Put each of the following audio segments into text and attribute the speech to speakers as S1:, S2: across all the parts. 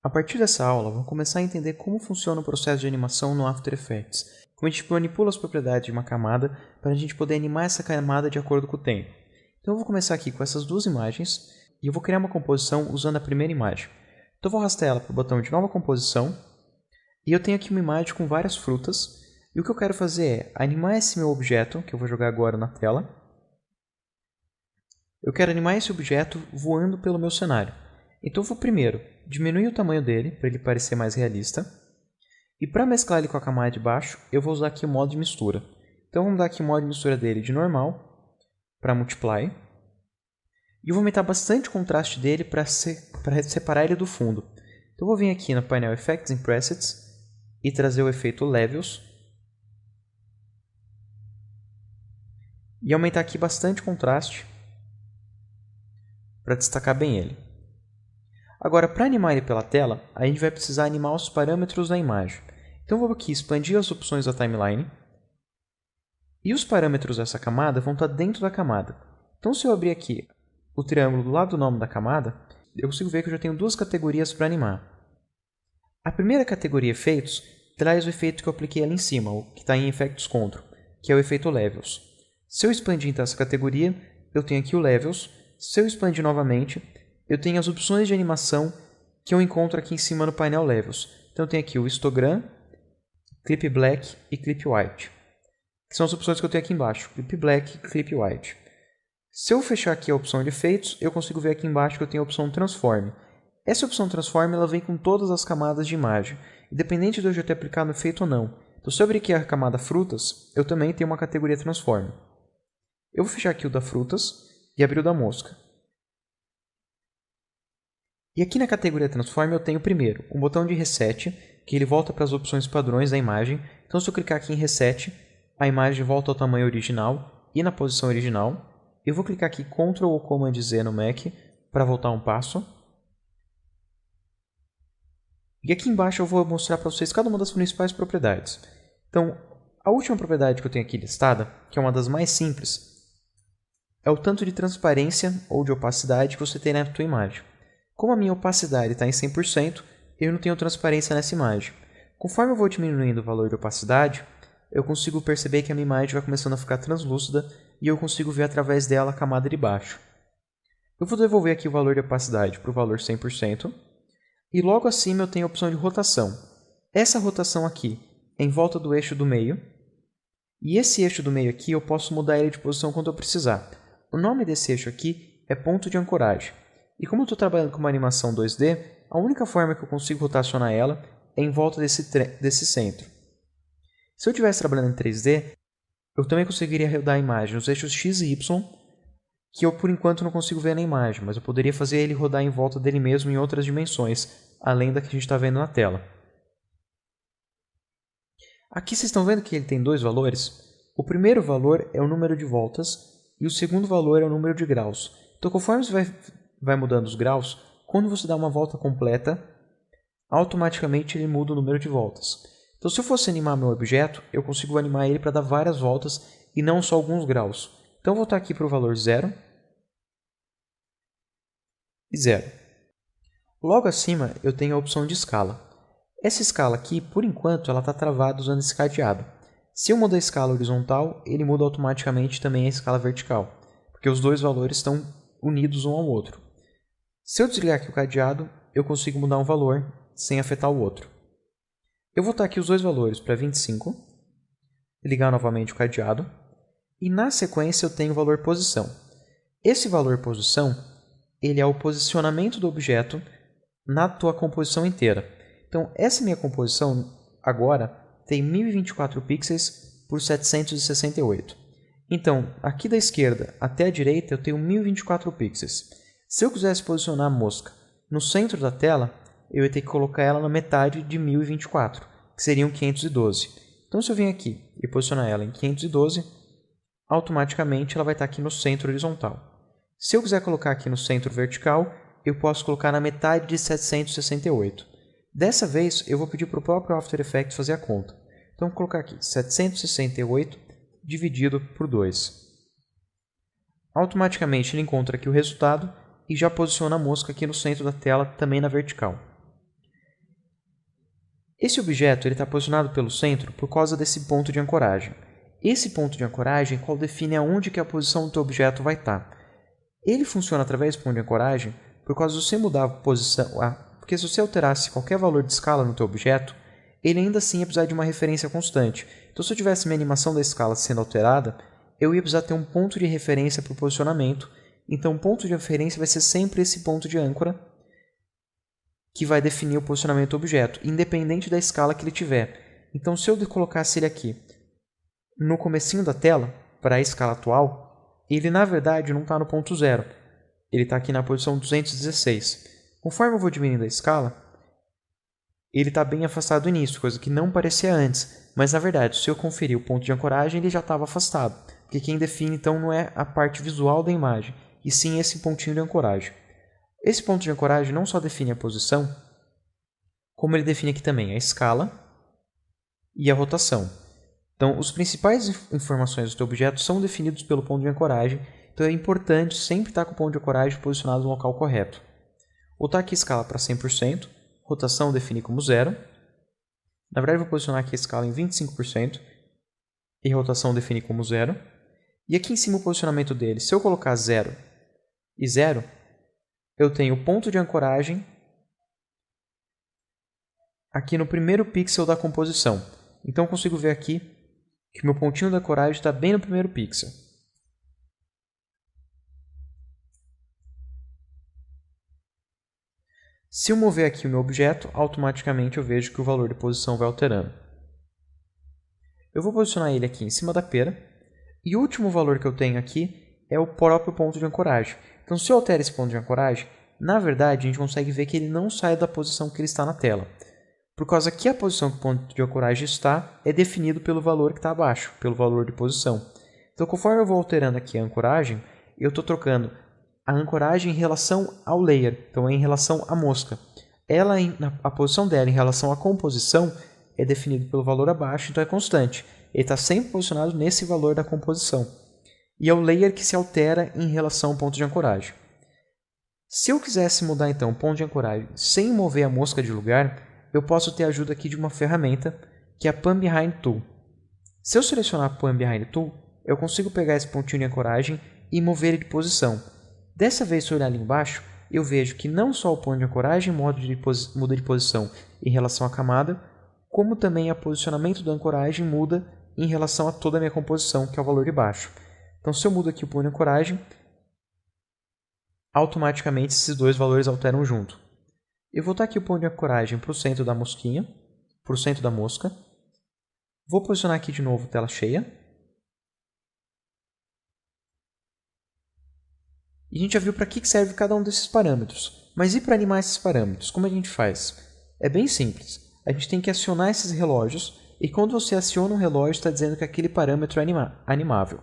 S1: A partir dessa aula, vamos começar a entender como funciona o processo de animação no After Effects, como a gente manipula as propriedades de uma camada para a gente poder animar essa camada de acordo com o tempo. Então eu vou começar aqui com essas duas imagens e eu vou criar uma composição usando a primeira imagem. Então eu vou arrastar ela para o botão de nova composição e eu tenho aqui uma imagem com várias frutas e o que eu quero fazer é animar esse meu objeto, que eu vou jogar agora na tela. Eu quero animar esse objeto voando pelo meu cenário. Então eu vou primeiro diminuir o tamanho dele para ele parecer mais realista. E para mesclar ele com a camada de baixo, eu vou usar aqui o modo de mistura. Então vamos dar aqui o modo de mistura dele de normal para multiply. E eu vou aumentar bastante o contraste dele para separar ele do fundo. Então eu vou vir aqui no painel Effects and Presets e trazer o efeito Levels. E aumentar aqui bastante o contraste para destacar bem ele. Agora, para animar ele pela tela, a gente vai precisar animar os parâmetros da imagem. Então, eu vou aqui expandir as opções da timeline. E os parâmetros dessa camada vão estar dentro da camada. Então, se eu abrir aqui o triângulo do lado do nome da camada, eu consigo ver que eu já tenho duas categorias para animar. A primeira categoria, Efeitos, traz o efeito que eu apliquei ali em cima, o que está em Effects Control, que é o efeito Levels. Se eu expandir então essa categoria, eu tenho aqui o Levels. Se eu expandir novamente, eu tenho as opções de animação que eu encontro aqui em cima no painel Levels. Então eu tenho aqui o Histogram, Clip Black e Clip White, que são as opções que eu tenho aqui embaixo, Clip Black e Clip White. Se eu fechar aqui a opção de efeitos, eu consigo ver aqui embaixo que eu tenho a opção Transform. Essa opção Transform ela vem com todas as camadas de imagem, independente de eu já ter aplicado efeito ou não. Então se eu abrir aqui a camada Frutas, eu também tenho uma categoria Transform. Eu vou fechar aqui o da Frutas e abrir o da Mosca. E aqui na categoria Transform eu tenho primeiro um botão de Reset, que ele volta para as opções padrões da imagem. Então se eu clicar aqui em Reset, a imagem volta ao tamanho original e na posição original. Eu vou clicar aqui Ctrl ou Command Z no Mac para voltar um passo. E aqui embaixo eu vou mostrar para vocês cada uma das principais propriedades. Então, a última propriedade que eu tenho aqui listada, que é uma das mais simples, é o tanto de transparência ou de opacidade que você tem na tua imagem. Como a minha opacidade está em 100%, eu não tenho transparência nessa imagem. Conforme eu vou diminuindo o valor de opacidade, eu consigo perceber que a minha imagem vai começando a ficar translúcida e eu consigo ver através dela a camada de baixo. Eu vou devolver aqui o valor de opacidade para o valor 100%. E logo acima eu tenho a opção de rotação. Essa rotação aqui é em volta do eixo do meio. E esse eixo do meio aqui eu posso mudar ele de posição quando eu precisar. O nome desse eixo aqui é ponto de ancoragem. E como eu estou trabalhando com uma animação 2D, a única forma que eu consigo rotacionar ela é em volta desse centro. Se eu estivesse trabalhando em 3D, eu também conseguiria rodar a imagem nos eixos X e Y, que eu por enquanto não consigo ver na imagem, mas eu poderia fazer ele rodar em volta dele mesmo em outras dimensões, além da que a gente está vendo na tela. Aqui vocês estão vendo que ele tem dois valores? O primeiro valor é o número de voltas e o segundo valor é o número de graus. Então conforme você vai mudando os graus, quando você dá uma volta completa, automaticamente ele muda o número de voltas. Então se eu fosse animar meu objeto, eu consigo animar ele para dar várias voltas e não só alguns graus. Então eu vou voltar aqui para o valor 0 e 0. Logo acima eu tenho a opção de escala. Essa escala aqui, por enquanto, ela está travada usando esse cadeado. Se eu mudar a escala horizontal, ele muda automaticamente também a escala vertical, porque os dois valores estão unidos um ao outro. Se eu desligar aqui o cadeado, eu consigo mudar um valor sem afetar o outro. Eu vou botar aqui os dois valores para 25, ligar novamente o cadeado, e na sequência eu tenho o valor posição. Esse valor posição ele é o posicionamento do objeto na tua composição inteira. Então, essa minha composição agora tem 1024 pixels por 768. Então, aqui da esquerda até a direita eu tenho 1024 pixels. Se eu quisesse posicionar a mosca no centro da tela, eu ia ter que colocar ela na metade de 1024, que seriam 512. Então, se eu vim aqui e posicionar ela em 512, automaticamente ela vai estar aqui no centro horizontal. Se eu quiser colocar aqui no centro vertical, eu posso colocar na metade de 768. Dessa vez, eu vou pedir para o próprio After Effects fazer a conta. Então, vou colocar aqui 768 dividido por 2. Automaticamente, ele encontra aqui o resultado e já posiciona a mosca aqui no centro da tela, também na vertical. Esse objeto está posicionado pelo centro por causa desse ponto de ancoragem. Esse ponto de ancoragem qual define aonde que a posição do teu objeto vai estar. Ele funciona através do ponto de ancoragem por causa de você mudar a posição, porque se você alterasse qualquer valor de escala no teu objeto, ele ainda assim ia precisar de uma referência constante. Então, se eu tivesse minha animação da escala sendo alterada, eu ia precisar ter um ponto de referência para o posicionamento. Então, o ponto de referência vai ser sempre esse ponto de âncora que vai definir o posicionamento do objeto, independente da escala que ele tiver. Então, se eu colocasse ele aqui no comecinho da tela, para a escala atual, ele na verdade não está no ponto 0. Ele está aqui na posição 216. Conforme eu vou diminuindo a escala, ele está bem afastado do início, coisa que não parecia antes. Mas na verdade, se eu conferir o ponto de ancoragem, ele já estava afastado. Porque quem define então não é a parte visual da imagem, e sim esse pontinho de ancoragem. Esse ponto de ancoragem não só define a posição, como ele define aqui também a escala e a rotação. Então, as principais informações do teu objeto são definidos pelo ponto de ancoragem, então é importante sempre estar com o ponto de ancoragem posicionado no local correto. Vou botar aqui a escala para 100%, rotação definir como 0. Na verdade, vou posicionar aqui a escala em 25% e rotação definir como 0. E aqui em cima o posicionamento dele, se eu colocar 0 e 0, eu tenho o ponto de ancoragem aqui no primeiro pixel da composição. Então, eu consigo ver aqui que meu pontinho da ancoragem está bem no primeiro pixel. Se eu mover aqui o meu objeto, automaticamente eu vejo que o valor de posição vai alterando. Eu vou posicionar ele aqui em cima da pera, e o último valor que eu tenho aqui é o próprio ponto de ancoragem. Então, se eu altero esse ponto de ancoragem, na verdade, a gente consegue ver que ele não sai da posição que ele está na tela. Por causa que a posição que o ponto de ancoragem está é definido pelo valor que está abaixo, pelo valor de posição. Então, conforme eu vou alterando aqui a ancoragem, eu estou trocando a ancoragem em relação ao layer, então é em relação à mosca. A posição dela em relação à composição é definido pelo valor abaixo, então é constante. Ele está sempre posicionado nesse valor da composição. E é o layer que se altera em relação ao ponto de ancoragem. Se eu quisesse mudar então o ponto de ancoragem sem mover a mosca de lugar, eu posso ter a ajuda aqui de uma ferramenta que é a Pan Behind Tool. Se eu selecionar a Pan Behind Tool, eu consigo pegar esse pontinho de ancoragem e mover ele de posição. Dessa vez, se eu olhar ali embaixo, eu vejo que não só o ponto de ancoragem muda de posição em relação à camada, como também o posicionamento da ancoragem muda em relação a toda a minha composição, que é o valor de baixo. Então, se eu mudo aqui o ponto de ancoragem, automaticamente esses dois valores alteram junto. Eu vou botar aqui o ponto de ancoragem para o centro da mosquinha, para o centro da mosca. Vou posicionar aqui de novo tela cheia. E a gente já viu para que serve cada um desses parâmetros. Mas e para animar esses parâmetros? Como a gente faz? É bem simples. A gente tem que acionar esses relógios e quando você aciona um relógio está dizendo que aquele parâmetro é animável.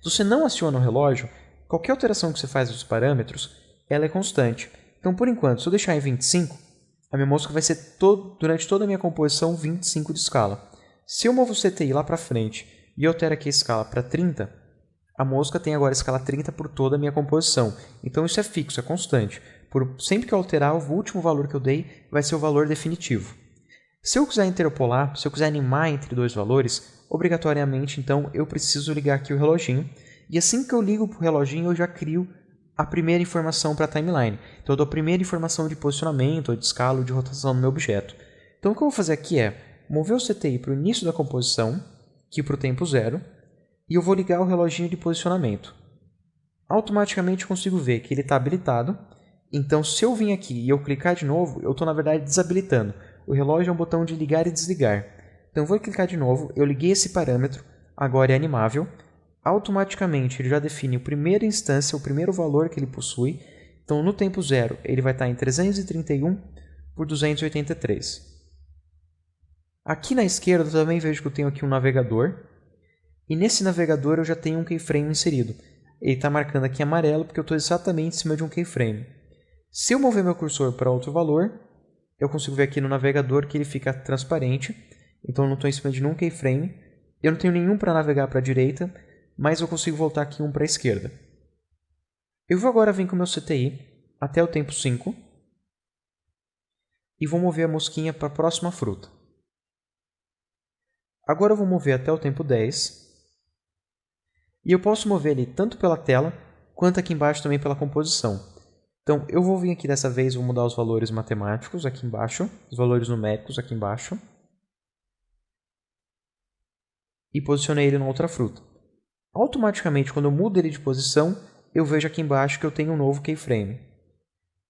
S1: Se você não aciona o relógio, qualquer alteração que você faz dos parâmetros, ela é constante. Então, por enquanto, se eu deixar em 25, a minha mosca vai ser durante toda a minha composição 25 de escala. Se eu movo o CTI lá para frente e altero aqui a escala para 30, a mosca tem agora a escala 30 por toda a minha composição. Então, isso é fixo, é constante. Sempre que eu alterar, o último valor que eu dei vai ser o valor definitivo. Se eu quiser interpolar, se eu quiser animar entre dois valores, obrigatoriamente, então, eu preciso ligar aqui o reloginho. E assim que eu ligo o reloginho, eu já crio a primeira informação para a timeline. Então, eu dou a primeira informação de posicionamento, ou de escala, ou de rotação no meu objeto. Então, o que eu vou fazer aqui é mover o CTI para o início da composição, aqui para o tempo 0, e eu vou ligar o reloginho de posicionamento. Automaticamente, eu consigo ver que ele está habilitado. Então, se eu vir aqui e eu clicar de novo, eu estou, na verdade, desabilitando. O relógio é um botão de ligar e desligar. Então, eu vou clicar de novo, eu liguei esse parâmetro, agora é animável. Automaticamente, ele já define a primeira instância, o primeiro valor que ele possui. Então, no tempo 0, ele vai estar em 331 por 283. Aqui na esquerda, eu também vejo que eu tenho aqui um navegador. E nesse navegador, eu já tenho um keyframe inserido. Ele está marcando aqui amarelo, porque eu estou exatamente em cima de um keyframe. Se eu mover meu cursor para outro valor, eu consigo ver aqui no navegador que ele fica transparente. Então, eu não estou em cima de nenhum keyframe. Eu não tenho nenhum para navegar para a direita, mas eu consigo voltar aqui um para a esquerda. Eu vou agora vir com o meu CTI até o tempo 5 e vou mover a mosquinha para a próxima fruta. Agora eu vou mover até o tempo 10. E eu posso mover ele tanto pela tela, quanto aqui embaixo também pela composição. Então, eu vou vir aqui dessa vez, vou mudar os valores matemáticos aqui embaixo, os valores numéricos aqui embaixo. E posicionei ele na outra fruta. Automaticamente, quando eu mudo ele de posição, eu vejo aqui embaixo que eu tenho um novo keyframe.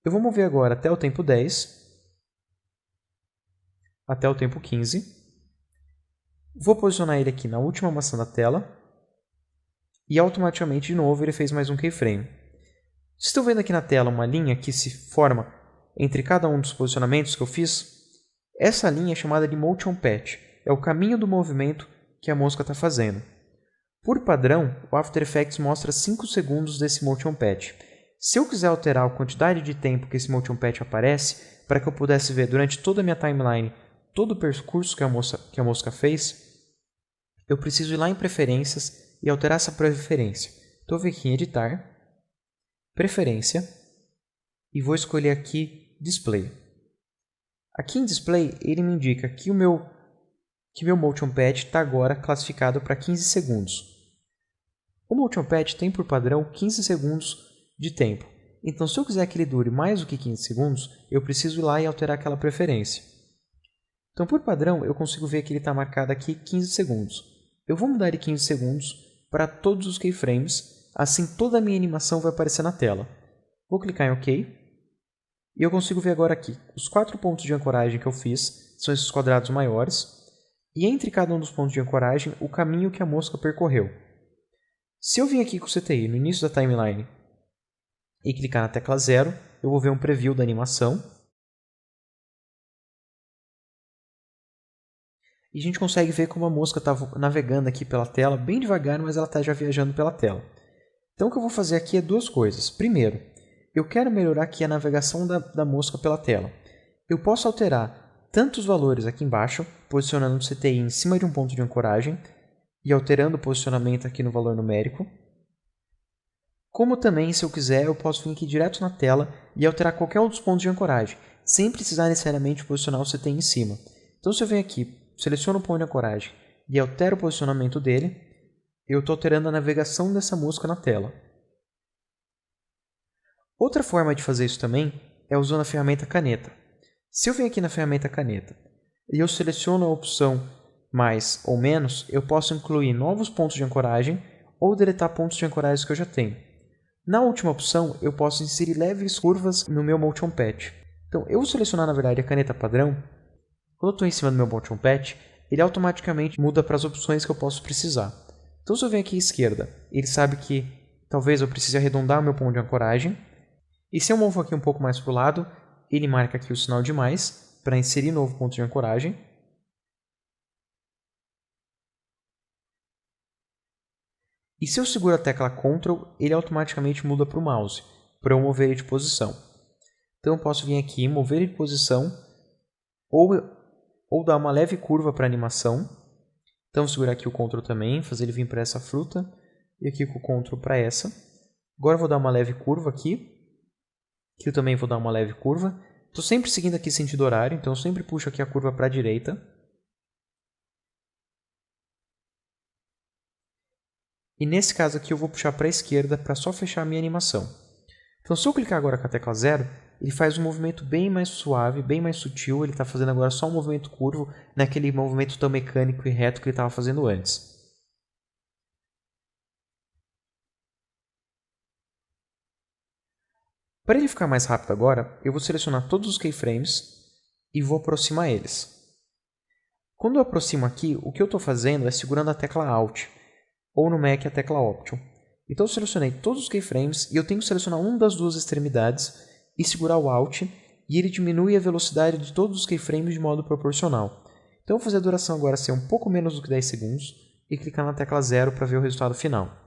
S1: Eu vou mover agora até o tempo 10, até o tempo 15. Vou posicionar ele aqui na última maçã da tela. E automaticamente, de novo, ele fez mais um keyframe. Vocês estão vendo aqui na tela uma linha que se forma entre cada um dos posicionamentos que eu fiz? Essa linha é chamada de Motion Path. É o caminho do movimento que a mosca está fazendo. Por padrão, o After Effects mostra 5 segundos desse Motion Path. Se eu quiser alterar a quantidade de tempo que esse Motion Path aparece, para que eu pudesse ver durante toda a minha timeline todo o percurso que a mosca fez, eu preciso ir lá em Preferências e alterar essa preferência. Então eu vou aqui em Editar, Preferência, e vou escolher aqui Display. Aqui em Display, ele me indica que o meu Motion Path está agora classificado para 15 segundos. O Motion Path tem por padrão 15 segundos de tempo. Então, se eu quiser que ele dure mais do que 15 segundos, eu preciso ir lá e alterar aquela preferência. Então, por padrão, eu consigo ver que ele está marcado aqui 15 segundos. Eu vou mudar ele 15 segundos para todos os keyframes, assim toda a minha animação vai aparecer na tela. Vou clicar em OK. E eu consigo ver agora aqui, os 4 pontos de ancoragem que eu fiz são esses quadrados maiores, e entre cada um dos pontos de ancoragem, o caminho que a mosca percorreu. Se eu vir aqui com o CTI no início da timeline e clicar na tecla 0, eu vou ver um preview da animação. E a gente consegue ver como a mosca está navegando aqui pela tela, bem devagar, mas ela está já viajando pela tela. Então o que eu vou fazer aqui é duas coisas. Primeiro, eu quero melhorar aqui a navegação da mosca pela tela. Eu posso alterar tanto os valores aqui embaixo, posicionando o CTI em cima de um ponto de ancoragem e alterando o posicionamento aqui no valor numérico. Como também, se eu quiser, eu posso vir aqui direto na tela e alterar qualquer um dos pontos de ancoragem, sem precisar necessariamente posicionar o CTI em cima. Então se eu venho aqui, seleciono o ponto de ancoragem e altero o posicionamento dele, eu estou alterando a navegação dessa mosca na tela. Outra forma de fazer isso também é usando a ferramenta caneta. Se eu venho aqui na ferramenta caneta e eu seleciono a opção mais ou menos, eu posso incluir novos pontos de ancoragem ou deletar pontos de ancoragem que eu já tenho. Na última opção, eu posso inserir leves curvas no meu Motion Path. Então, eu vou selecionar, na verdade, a caneta padrão. Quando eu estou em cima do meu Motion Path, ele automaticamente muda para as opções que eu posso precisar. Então, se eu venho aqui à esquerda, ele sabe que talvez eu precise arredondar o meu ponto de ancoragem. E se eu movo aqui um pouco mais para o lado, ele marca aqui o sinal de mais para inserir novo ponto de ancoragem. E se eu seguro a tecla Ctrl, ele automaticamente muda para o mouse, para eu mover ele de posição. Então eu posso vir aqui, mover ele de posição, ou dar uma leve curva para a animação. Então vou segurar aqui o Ctrl também, fazer ele vir para essa fruta, e aqui com o Ctrl para essa. Agora eu vou dar uma leve curva aqui. Aqui eu também vou dar uma leve curva. Estou sempre seguindo aqui sentido horário, então eu sempre puxo aqui a curva para a direita. E nesse caso aqui eu vou puxar para a esquerda para só fechar a minha animação. Então se eu clicar agora com a tecla 0, ele faz um movimento bem mais suave, bem mais sutil. Ele está fazendo agora só um movimento curvo, naquele movimento tão mecânico e reto que ele estava fazendo antes. Para ele ficar mais rápido agora, eu vou selecionar todos os keyframes e vou aproximar eles. Quando eu aproximo aqui, o que eu estou fazendo é segurando a tecla Alt, ou no Mac a tecla Option. Então eu selecionei todos os keyframes e eu tenho que selecionar uma das duas extremidades e segurar o Alt, e ele diminui a velocidade de todos os keyframes de modo proporcional. Então eu vou fazer a duração agora ser um pouco menos do que 10 segundos e clicar na tecla 0 para ver o resultado final.